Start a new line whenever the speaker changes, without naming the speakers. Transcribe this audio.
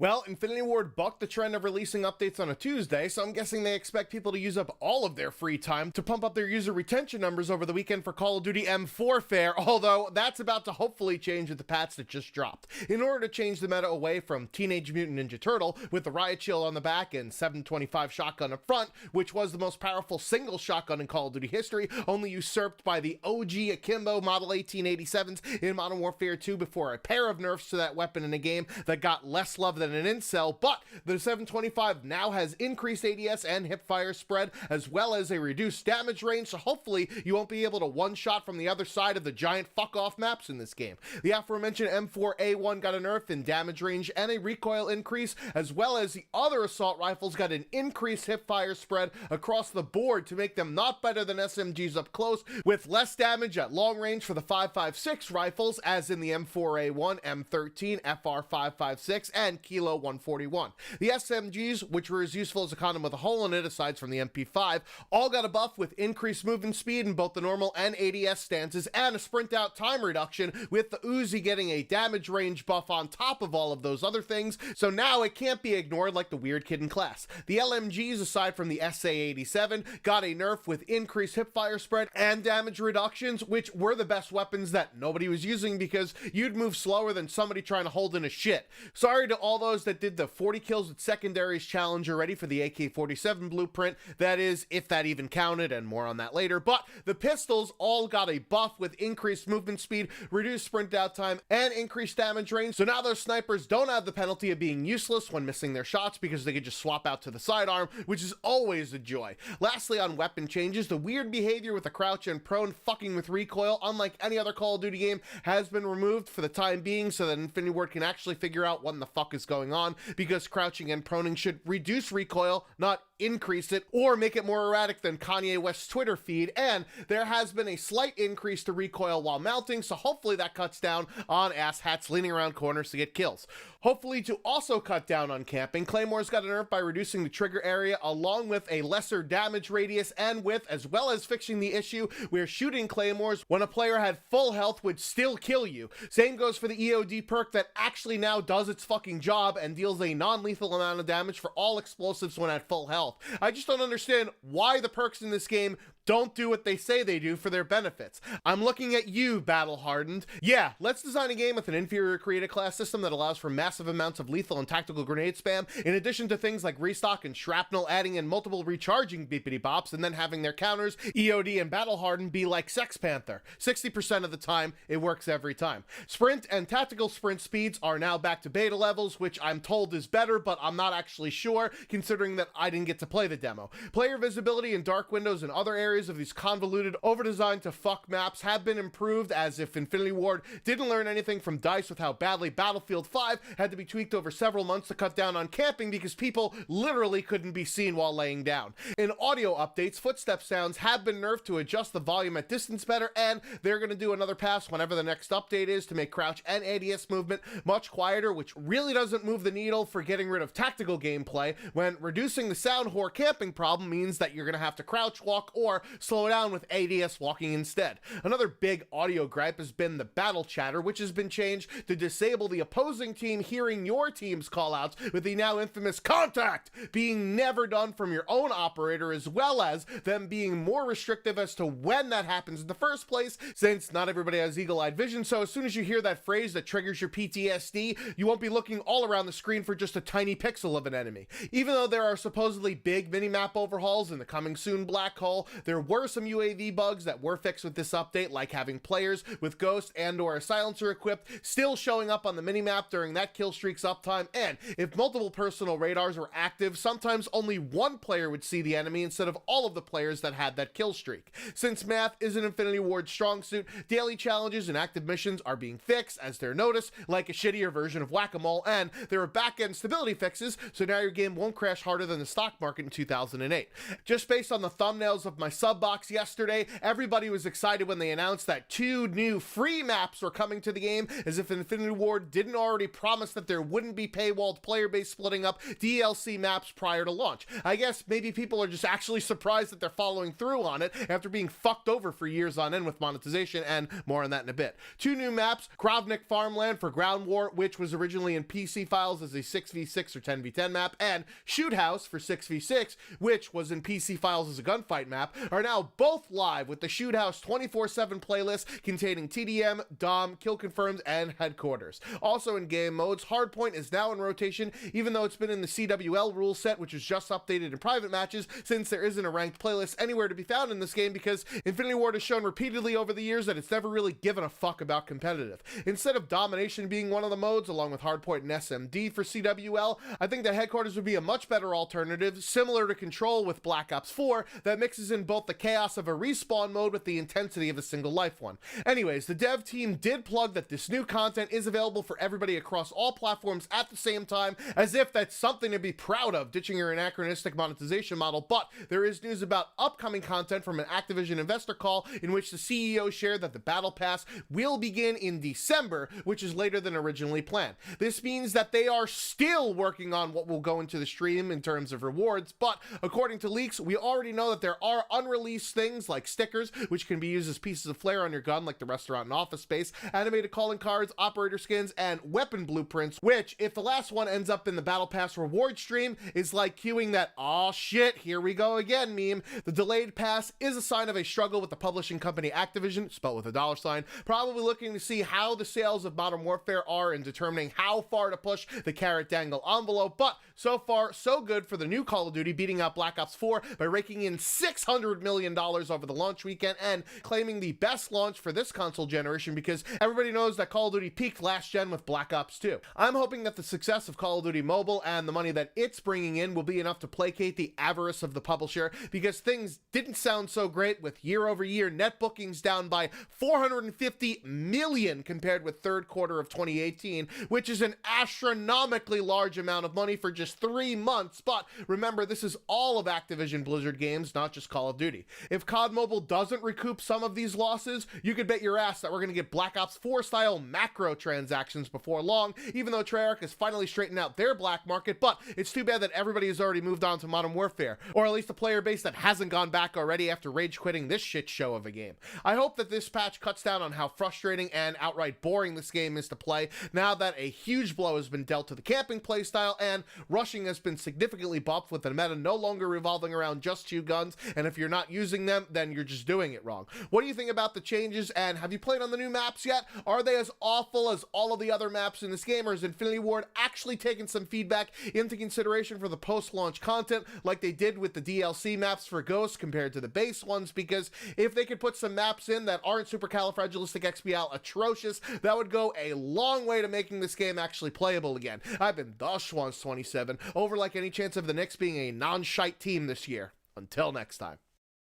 Well, Infinity Ward bucked the trend of releasing updates on a Tuesday, so I'm guessing they expect people to use up all of their free time to pump up their user retention numbers over the weekend for Call of Duty M4 Fair, although that's about to hopefully change with the patch that just dropped. In order to change the meta away from Teenage Mutant Ninja Turtle with the riot shield on the back and 725 shotgun up front, which was the most powerful single shotgun in Call of Duty history, only usurped by the OG Akimbo Model 1887s in Modern Warfare 2 before a pair of nerfs to that weapon in a game that got less love than an incel, but the 725 now has increased ADS and hipfire spread, as well as a reduced damage range, so hopefully you won't be able to one-shot from the other side of the giant fuck-off maps in this game. The aforementioned M4A1 got a nerf in damage range and a recoil increase, as well as the other assault rifles got an increased hipfire spread across the board to make them not better than SMGs up close, with less damage at long range for the 5.56 rifles, as in the M4A1, M13, FR5.56, and Kilo 141. The SMGs, which were as useful as a condom with a hole in it aside from the MP5, all got a buff with increased movement speed in both the normal and ADS stances and a sprint out time reduction, with the Uzi getting a damage range buff on top of all of those other things, so now it can't be ignored like the weird kid in class. The LMGs, aside from the SA-87, got a nerf with increased hipfire spread and damage reductions, which were the best weapons that nobody was using because you'd move slower than somebody trying to hold in a shit. Sorry to all those that did the 40 kills with secondaries challenge already for the AK-47 blueprint, that is, if that even counted, and more on that later, but the pistols all got a buff with increased movement speed, reduced sprint out time, and increased damage range, so now those snipers don't have the penalty of being useless when missing their shots because they could just swap out to the sidearm, which is always a joy. Lastly, on weapon changes, the weird behavior with the crouch and prone fucking with recoil, unlike any other Call of Duty game, has been removed for the time being so that Infinity Ward can actually figure out what in the fuck is going on, because crouching and proning should reduce recoil, not increase it, or make it more erratic than Kanye West's Twitter feed, and there has been a slight increase to recoil while mounting, so hopefully that cuts down on asshats leaning around corners to get kills. Hopefully to also cut down on camping, Claymore's got a nerf by reducing the trigger area along with a lesser damage radius and width, as well as fixing the issue where shooting Claymores when a player had full health would still kill you. Same goes for the EOD perk that actually now does its fucking job and deals a non-lethal amount of damage for all explosives when at full health. I just don't understand why the perks in this game don't do what they say they do for their benefits. I'm looking at you, Battle Hardened. Yeah, let's design a game with an inferior creative class system that allows for massive amounts of lethal and tactical grenade spam, in addition to things like restock and shrapnel, adding in multiple recharging beepity bops, and then having their counters, EOD and Battle Hardened, be like Sex Panther. 60% of the time, it works every time. Sprint and tactical sprint speeds are now back to beta levels, which I'm told is better, but I'm not actually sure, considering that I didn't get to play the demo. Player visibility in dark windows and other areas of these convoluted, over-designed to fuck maps have been improved, as if Infinity Ward didn't learn anything from DICE with how badly Battlefield 5 had to be tweaked over several months to cut down on camping because people literally couldn't be seen while laying down. In audio updates, footstep sounds have been nerfed to adjust the volume at distance better, and they're going to do another pass whenever the next update is to make crouch and ADS movement much quieter, which really doesn't move the needle for getting rid of tactical gameplay, when reducing the sound whore camping problem means that you're going to have to crouch walk or slow down with ADS walking instead. Another big audio gripe has been the battle chatter, which has been changed to disable the opposing team hearing your team's callouts, with the now infamous contact being never done from your own operator, as well as them being more restrictive as to when that happens in the first place, since not everybody has eagle-eyed vision, so as soon as you hear that phrase that triggers your PTSD, you won't be looking all around the screen for just a tiny pixel of an enemy. Even though there are supposedly big minimap overhauls in the coming soon Black Hole, there were some UAV bugs that were fixed with this update, like having players with Ghost and or a silencer equipped still showing up on the minimap during that kill streak's uptime, and if multiple personal radars were active, sometimes only one player would see the enemy instead of all of the players that had that kill streak. Since math isn't Infinity Ward's strong suit, daily challenges and active missions are being fixed as they're noticed, like a shittier version of Whack-A-Mole, and there are back-end stability fixes, so now your game won't crash harder than the stock market in 2008. Just based on the thumbnails of my sub box yesterday. Everybody was excited when they announced that 2 new free maps were coming to the game, as if Infinity Ward didn't already promise that there wouldn't be paywalled player base splitting up DLC maps prior to launch. I guess maybe people are just actually surprised that they're following through on it after being fucked over for years on end with monetization, and more on that in a bit. 2 new maps: Kravnik Farmland for Ground War, which was originally in PC files as a 6v6 or 10v10 map, and Shoot House for 6v6, which was in PC files as a gunfight map, are now both live with the Shoot House 24/7 playlist containing TDM, Dom, kill confirmed, and headquarters. Also in game modes, Hardpoint is now in rotation, even though it's been in the CWL rule set, which was just updated in private matches, since there isn't a ranked playlist anywhere to be found in this game, because Infinity Ward has shown repeatedly over the years that it's never really given a fuck about competitive. Instead of Domination being one of the modes, along with Hardpoint and SMD for CWL, I think that Headquarters would be a much better alternative, similar to Control with Black Ops 4, that mixes in both the chaos of a respawn mode with the intensity of a single life one. Anyways, the dev team did plug that this new content is available for everybody across all platforms at the same time, as if that's something to be proud of, ditching your anachronistic monetization model. But there is news about upcoming content from an Activision investor call, in which the CEO shared that the Battle Pass will begin in December, which is later than originally planned. This means that they are still working on what will go into the stream in terms of rewards, but according to leaks, we already know that there are unreleased things like stickers, which can be used as pieces of flair on your gun, like the restaurant and office space, animated calling cards, operator skins, and weapon blueprints, which, if the last one ends up in the Battle Pass reward stream, is like cueing that "aw shit, here we go again" meme. The delayed pass is a sign of a struggle with the publishing company Activision, spelled with a $, probably looking to see how the sales of Modern Warfare are and determining how far to push the carrot dangle envelope. But so far, so good for the new Call of Duty, beating out Black Ops 4 by raking in $600 million over the launch weekend and claiming the best launch for this console generation, because everybody knows that Call of Duty peaked last gen with Black Ops 2. I'm hoping that the success of Call of Duty Mobile and the money that it's bringing in will be enough to placate the avarice of the publisher, because things didn't sound so great with year-over-year net bookings down by 450 million compared with third quarter of 2018, which is an astronomically large amount of money for just 3 months. But remember, this is all of Activision Blizzard games, not just Call of Duty. If COD Mobile doesn't recoup some of these losses, you could bet your ass that we're going to get Black Ops 4 style macro transactions before long, even though Treyarch has finally straightened out their black market. But it's too bad that everybody has already moved on to Modern Warfare, or at least a player base that hasn't gone back already after rage quitting this shit show of a game. I hope that this patch cuts down on how frustrating and outright boring this game is to play, now that a huge blow has been dealt to the camping playstyle, and rushing has been significantly buffed, with the meta no longer revolving around just 2 guns, and if you're not using them, then you're just doing it wrong. What do you think about the changes, and have you played on the new maps yet? Are they as awful as all of the other maps in this game, or has Infinity Ward actually taken some feedback into consideration for the post-launch content, like they did with the DLC maps for Ghost compared to the base ones? Because if they could put some maps in that aren't supercalifragilisticexpial atrocious, that would go a long way to making this game actually playable again. I've been the Schwanz27, over like any chance of the Knicks being a non-shite team this year. Until next time.